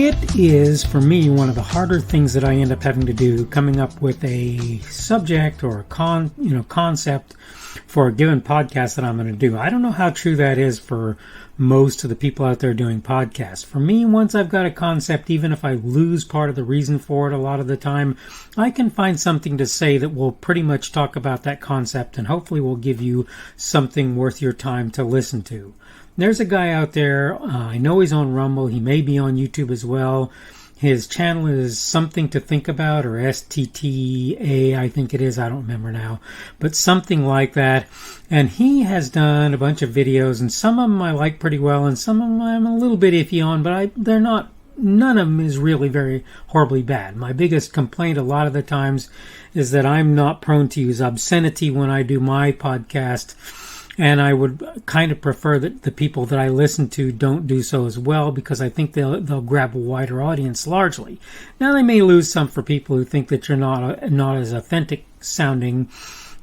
It is, for me, one of the harder things that I end up having to do, coming up with a subject or a concept for a given podcast that I'm going to do. I don't know how true that is for most of the people out there doing podcasts. For me, once I've got a concept, even if I lose part of the reason for it a lot of the time, I can find something to say that will pretty much talk about that concept and hopefully will give you something worth your time to listen to. There's a guy out there, I know he's on Rumble, he may be on YouTube as well. His channel is Something to Think About, or STTA, I think it is, I don't remember now, but something like that. And he has done a bunch of videos, and some of them I like pretty well, and some of them I'm a little bit iffy on, but none of them is really very horribly bad. My biggest complaint a lot of the times is that I'm not prone to use obscenity when I do my podcast. And I would kind of prefer that the people that I listen to don't do so as well, because I think they'll grab a wider audience largely. Now, they may lose some for people who think that you're not as authentic sounding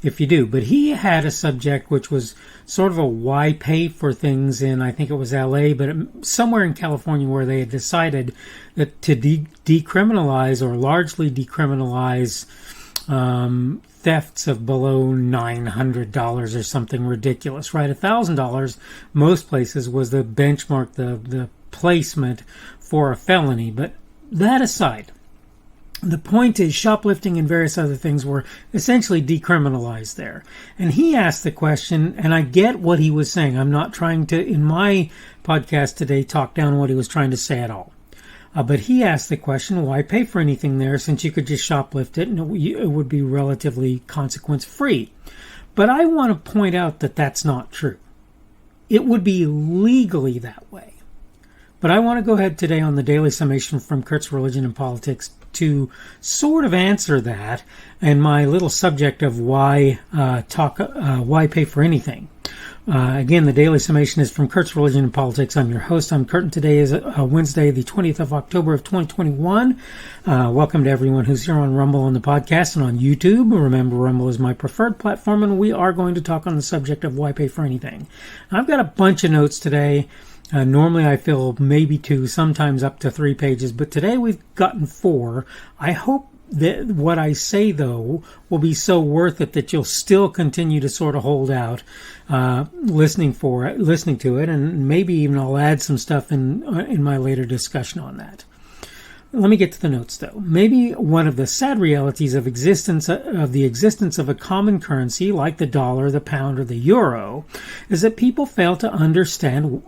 if you do. But he had a subject which was sort of a why pay for things in, I think it was LA, but somewhere in California, where they had decided that to decriminalize or largely decriminalize thefts of below $900 or something ridiculous, right? $1,000, most places, was the benchmark, the placement for a felony. But that aside, the point is shoplifting and various other things were essentially decriminalized there. And he asked the question, and I get what he was saying. I'm not trying to, in my podcast today, talk down what he was trying to say at all. But he asked the question, why pay for anything there since you could just shoplift it and it would be relatively consequence-free? But I want to point out that that's not true. It would be legally that way. But I want to go ahead today on the Daily Summation from Kurt's Religion and Politics to sort of answer that and my little subject of why pay for anything. Again, the Daily Summation is from Kurt's Religion and Politics. I'm your host. I'm Kurt, and today is Wednesday, the 20th of October of 2021. Welcome to everyone who's here on Rumble on the podcast and on YouTube. Remember, Rumble is my preferred platform, and we are going to talk on the subject of why pay for anything. I've got a bunch of notes today. Normally I fill maybe 2, sometimes up to 3 pages, but today we've gotten 4. I hope that what I say, though, will be so worth it that you'll still continue to sort of hold out, listening to it, and maybe even I'll add some stuff in my later discussion on that. Let me get to the notes, though. Maybe one of the sad realities of the existence of a common currency like the dollar, the pound, or the euro is that people fail to understand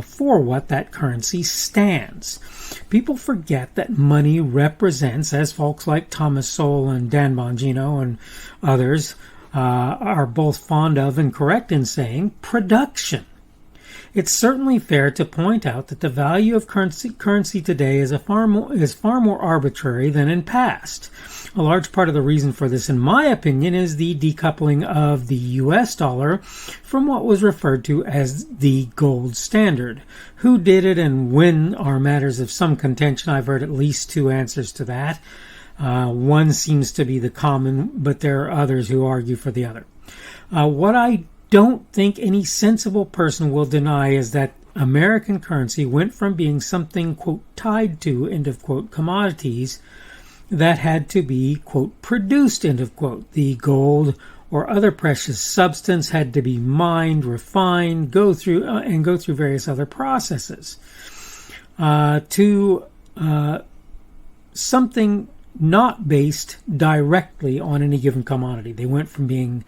for what that currency stands. People forget that money represents, as folks like Thomas Sowell and Dan Bongino and others are both fond of and correct in saying, production. It's certainly fair to point out that the value of currency today is far more arbitrary than in past. A large part of the reason for this, in my opinion, is the decoupling of the U.S. dollar from what was referred to as the gold standard. Who did it and when are matters of some contention. I've heard at least 2 answers to that. One seems to be the common, but there are others who argue for the other. What I don't think any sensible person will deny is that American currency went from being something, quote, tied to, end of quote, commodities that had to be, quote, produced, end of quote. The gold or other precious substance had to be mined, refined, go through various other processes to something not based directly on any given commodity. They went from being,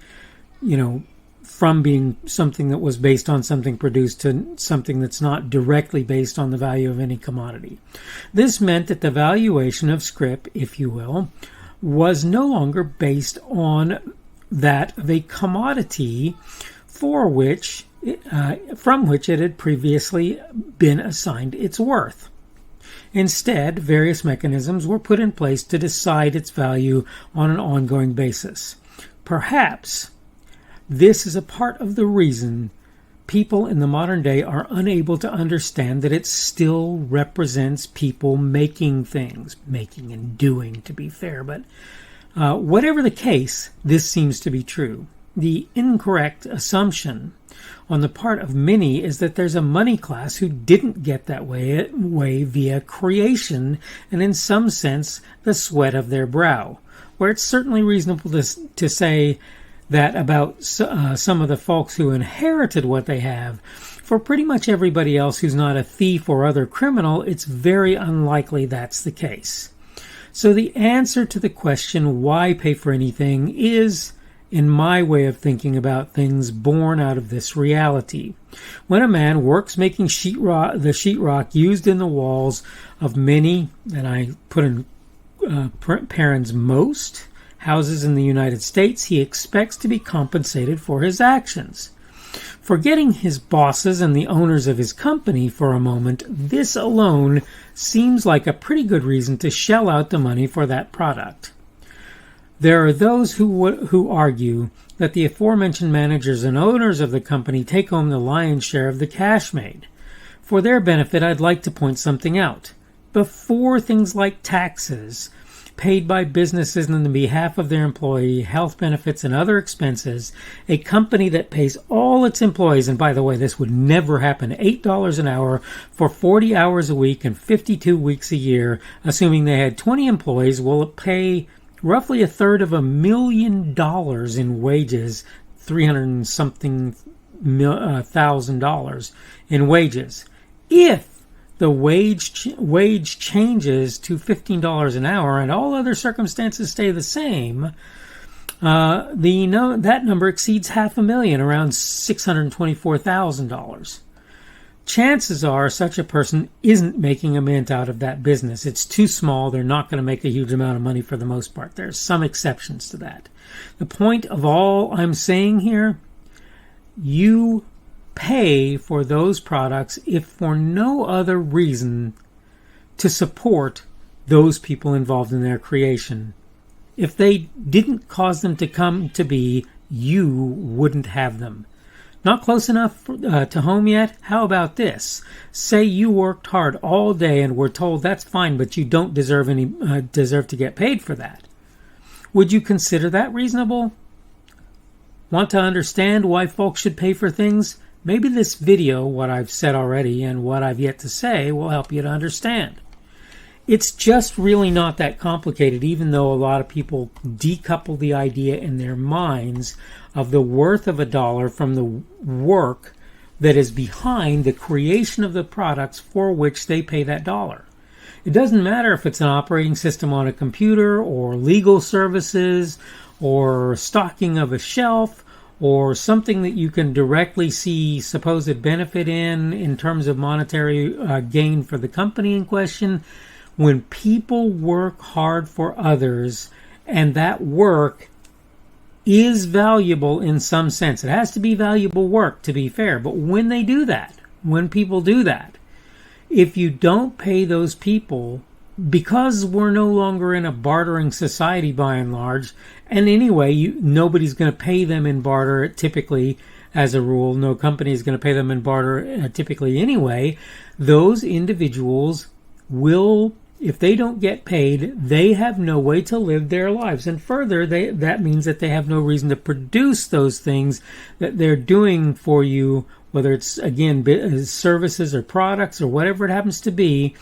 something that was based on something produced to something that's not directly based on the value of any commodity. This meant that the valuation of scrip, if you will, was no longer based on that of a commodity from which it had previously been assigned its worth. Instead, various mechanisms were put in place to decide its value on an ongoing basis. Perhaps this is a part of the reason people in the modern day are unable to understand that it still represents people making things, making and doing, to be fair. But whatever the case, this seems to be true. The incorrect assumption on the part of many is that there's a money class who didn't get that way via creation and in some sense the sweat of their brow, where it's certainly reasonable to say that about some of the folks who inherited what they have. For pretty much everybody else who's not a thief or other criminal, it's very unlikely that's the case. So the answer to the question, why pay for anything, is, in my way of thinking about things, born out of this reality. When a man works making the sheetrock used in the walls of many, and I put in parents most, houses in the United States, he expects to be compensated for his actions. Forgetting his bosses and the owners of his company for a moment, this alone seems like a pretty good reason to shell out the money for that product. There are those who argue that the aforementioned managers and owners of the company take home the lion's share of the cash made. For their benefit, I'd like to point something out. Before things like taxes paid by businesses on behalf of their employee, health benefits, and other expenses, a company that pays all its employees, and by the way, this would never happen, $8 an hour for 40 hours a week and 52 weeks a year, assuming they had 20 employees, will pay roughly $250,000 in wages, $300 and something $1,000 in wages. If the wage changes to $15 an hour and all other circumstances stay the same, that number exceeds $500,000, around $624,000. Chances are such a person isn't making a mint out of that business. It's too small. They're not going to make a huge amount of money for the most part. There's some exceptions to that. The point of all I'm saying here, you pay for those products if for no other reason to support those people involved in their creation. If they didn't cause them to come to be, you wouldn't have them. Not close enough to home yet? How about this? Say you worked hard all day and were told that's fine, but you don't deserve to get paid for that. Would you consider that reasonable? Want to understand why folks should pay for things? Maybe this video, what I've said already and what I've yet to say, will help you to understand. It's just really not that complicated, even though a lot of people decouple the idea in their minds of the worth of a dollar from the work that is behind the creation of the products for which they pay that dollar. It doesn't matter if it's an operating system on a computer or legal services or stocking of a shelf or something that you can directly see supposed benefit in terms of monetary gain for the company in question. When people work hard for others and that work is valuable in some sense, it has to be valuable work to be fair, but when they do that, when people do that, if you don't pay those people, because we're no longer in a bartering society by and large, and anyway, nobody's going to pay them in barter typically, as a rule. No company is going to pay them in barter typically anyway. Those individuals will, if they don't get paid, they have no way to live their lives. And further, that means that they have no reason to produce those things that they're doing for you, whether it's, again, services or products or whatever it happens to be.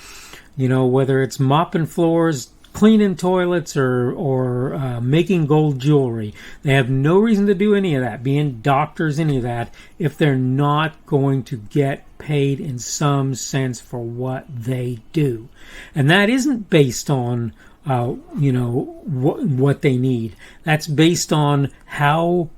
You know, whether it's mopping floors, cleaning toilets, or making gold jewelry. They have no reason to do any of that, being doctors, any of that, if they're not going to get paid in some sense for what they do. And that isn't based on, what they need. That's based on how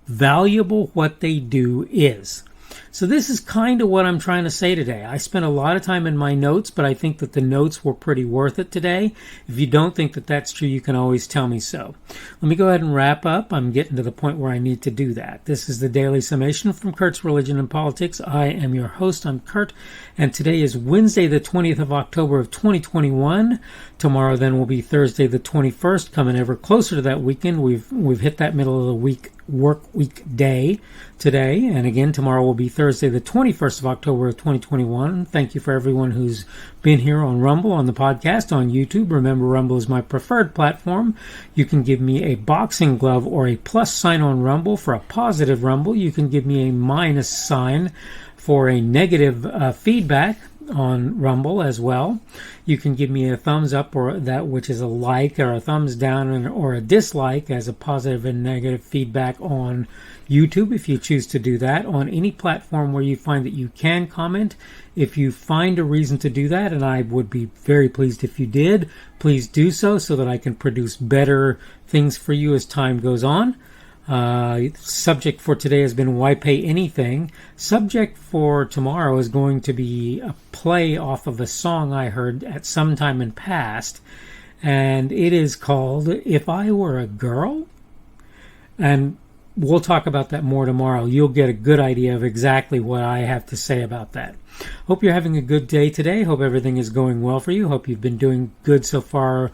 valuable what they do is. So this is kind of what I'm trying to say today. I spent a lot of time in my notes, but I think that the notes were pretty worth it today. If you don't think that that's true, you can always tell me so. Let me go ahead and wrap up. I'm getting to the point where I need to do that. This is the Daily Summation from Kurt's Religion and Politics. I am your host. I'm Kurt, and today is Wednesday, the 20th of October of 2021. Tomorrow then will be Thursday, the 21st, coming ever closer to that weekend. We've hit that middle of the week work week day today, and again tomorrow will be Thursday, Thursday, the 21st of October of 2021. Thank you for everyone who's been here on Rumble, on the podcast, on YouTube. Remember, Rumble is my preferred platform. You can give me a boxing glove or a plus sign on Rumble for a positive Rumble. You can give me a minus sign for a negative feedback on Rumble as well. You can give me a thumbs up, or that which is a like, or a thumbs down, or a dislike as a positive and negative feedback on YouTube, if you choose to do that. On any platform where you find that you can comment, if you find a reason to do that, and I would be very pleased if you did, please do so that I can produce better things for you as time goes on. Subject for today has been why pay anything. Subject for tomorrow is going to be a play off of a song I heard at some time in past, and it is called If I Were a Girl, and we'll talk about that more tomorrow. You'll get a good idea of exactly what I have to say about that. Hope you're having a good day today. Hope everything is going well for you. Hope you've been doing good so far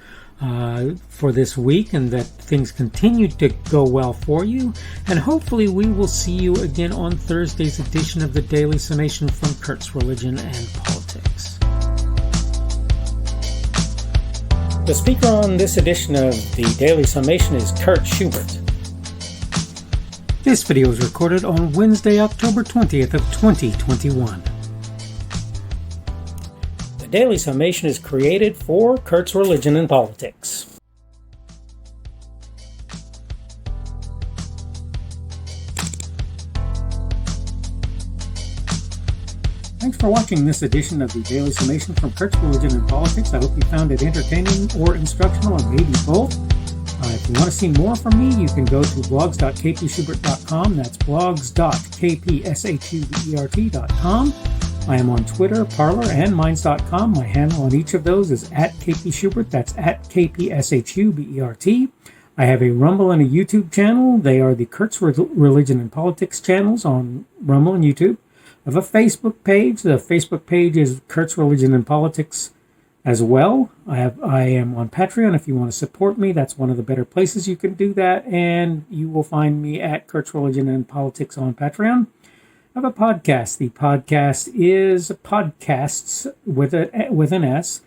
for this week, and that things continue to go well for you. And hopefully we will see you again on Thursday's edition of the Daily Summation from Kurt's Religion and Politics. The speaker on this edition of the Daily Summation is Kurt Schubert. This video was recorded on Wednesday, October 20th of 2021. The Daily Summation is created for Kurt's Religion and Politics. Thanks for watching this edition of the Daily Summation from Kurt's Religion and Politics. I hope you found it entertaining or instructional, or maybe both. If you want to see more from me, you can go to blogs.kpschubert.com. That's blogs.kpschubert.com. I am on Twitter, Parler, and Minds.com. My handle on each of those is @kpschubert. That's @kpschubert. I have a Rumble and a YouTube channel. They are the Kurt's Religion and Politics channels on Rumble and YouTube. I have a Facebook page. The Facebook page is Kurt's Religion and Politics as well. I am on Patreon. If you want to support me, that's one of the better places you can do that. And you will find me at Kurt's Religion and Politics on Patreon. I have a podcast. The podcast is podcasts with an S,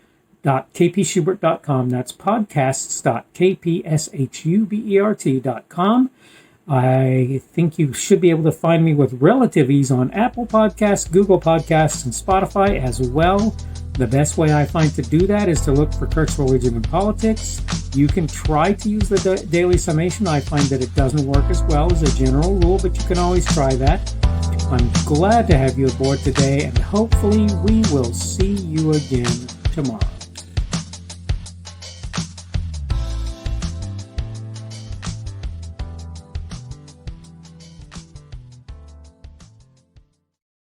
.kpschubert.com. That's podcasts.kpschubert.com. I think you should be able to find me with relative ease on Apple Podcasts, Google Podcasts, and Spotify as well. The best way I find to do that is to look for Kurt's Religion and Politics. You can try to use the Daily Summation. I find that it doesn't work as well as a general rule, but you can always try that. I'm glad to have you aboard today, and hopefully we will see you again tomorrow.